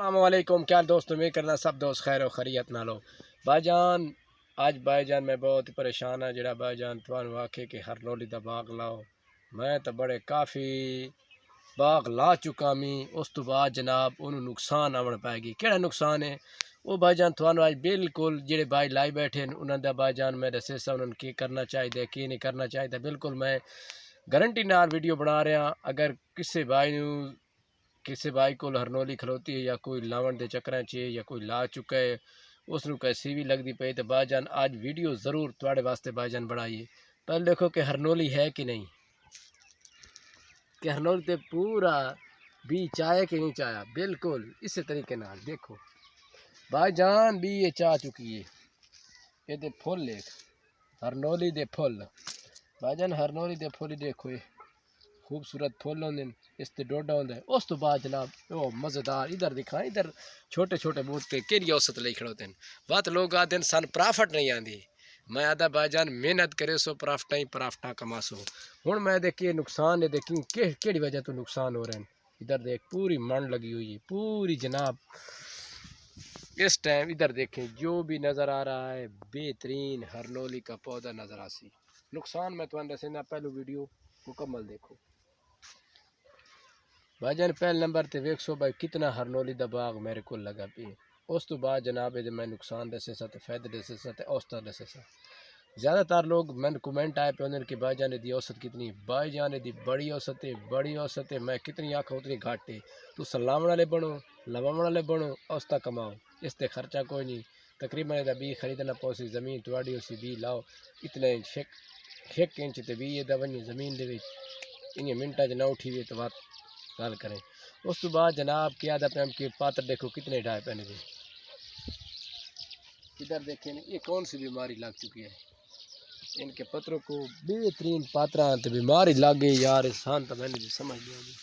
السلام علیکم، کیا دوست امید کرنا سب دوست خیر و خیریت نالو بھائی جان۔ اج بھائی جان میں بہت ہی پریشان ہاں جڑا بھائی جان تھانوں آکھے کہ ہرنولی دا باغ لاؤ، میں تو بڑے کافی باغ لا چکا میں، اس تو بعد جناب انہوں نقصان آن پائے گی۔ کیڑا نقصان ہے وہ بھائی جان تھانوں آج بالکل جڑے بھائی لائی بیٹھے انہوں دا بھائی جان میں دسے سا انہوں کی کرنا چاہیے کی نہیں کرنا چاہیے، بالکل میں گارنٹی نال ویڈیو بنا رہا۔ اگر کسی بھائی کو ہرنولی کھلوتی ہے یا کوئی لاون دے چکراں چ یا کوئی لا چکا ہے اس نو کیسی بھی لگتی پئی تو بھائی جان آج ویڈیو ضرور تواڈے واسطے بھائی جان بنائیے۔ پہلے دیکھو کہ ہرنولی ہے کہ نہیں، کہ ہرنولی تے پورا بھی چاہے کہ نہیں چاہیا، بالکل اسی طریقے نال دیکھو بھائی جان بھی یہ چاہ چکی ہے۔ یہ دے پھول دیکھ، ہرنولی دے پھول بھائی جان، ہرنولی دے پھول دیکھو، یہ خوبصورت پھول ہوندے، اس تے ڈوڈا ہوندا ہے۔ اس تو بعد جناب او مزیدار ادھر دکھائیں، ادھر چھوٹے چھوٹے بوٹے کیڑی اوسط لے کھڑوتے ہیں۔ بات لوگ آتے ہیں سن پرافٹ نہیں آندی، میں آدھا بھائی جان محنت کرے سو پرافٹاں کما سو۔ ہن میں دیکھیے نقصان ہے، دیکھیں کیڑی وجہ تو نقصان ہو رہے ہیں۔ ادھر دیکھ پوری من لگی ہوئی ہے پوری جناب، اس ٹائم ادھر دیکھیں جو بھی نظر آ رہا ہے بہترین ہرنولی کا پودا نظر آسی۔ نقصان میں تو دسنا، پہلو ویڈیو مکمل دیکھو بھائی جان۔ پہلے نمبر تے ویکھ سو بھائی کتنا ہرنولی دا باغ میرے کو لگا پی، اس تو بعد جناب یہ میں نقصان دسے سا تے فائدے دسے سا تے اوسط دسے سا۔ زیادہ تر لوگ میں کومنٹ آئے پہ کہ بھائی جان دی اوسط کتنی، بھائی جان دی بڑی اوسط ہے، میں کتنی آکھا اتنی گھٹ ہے۔ تو سلاون والے بنو، لواون والے بنو، اوسط کماؤ، اس تے خرچہ کوئی نہیں۔ تقریباً یہ بی خریدنا پوسی، زمین تواڈی اسی بی لاؤ، اتنے 1 انچ تے بی دا ونی زمین دے وچ انہیں منٹاں چ نہ اٹھی وی تو بات گل کریں۔ اس تو بعد جناب کیا دا پیم کہ پاتر دیکھو کتنے ڈھائے پہنے دے، ادھر دیکھیں یہ کون سی بیماری لگ چکی ہے ان کے پتروں کو، بہترین پاتراں تے بیماری لگ گئی یار، انسان تو میں نہیں سمجھ لیا جی۔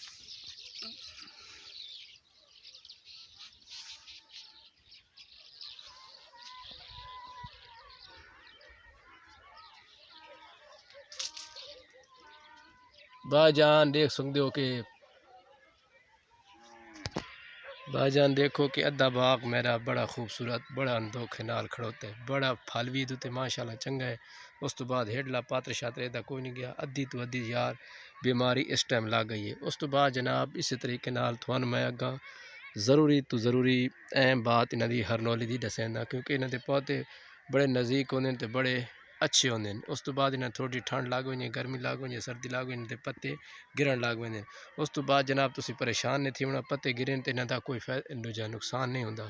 بھائی جان دیکھ سکتے ہو کہ بھائی جان دیکھو کہ ادھا باغ میرا بڑا خوبصورت، بڑا اندوکھے نال کھڑوتے، بڑا پھل بھی دوتے ماشاءاللہ چنگا ہے۔ اس تو بعد ہیڈلا پاتر شاتر ادھا کوئی نہیں گیا، ادھی تو ادھی یار بیماری اس ٹائم لگ گئی ہے۔ اس تو بعد جناب اسی طریقے نال تھوان میں اگاں ضروری تو ضروری اہم بات انہاں دی ہرنولی دی دسیندا، کیونکہ انہاں دے پودے بڑے نزدیک ہوندے تے بڑے اچھے ہوندے۔ اس تو بعد انہاں تھوڑی ٹھنڈ لگ ویندی، گرمی لگ ویندی، سردی لگ ویندی تے پتے گرن لگ ویندے۔ اس تو بعد جناب تسی پریشان نہیں تھی ہونا، پتے گرن تے انہاں دا کوئی نقصان نہیں ہوندا۔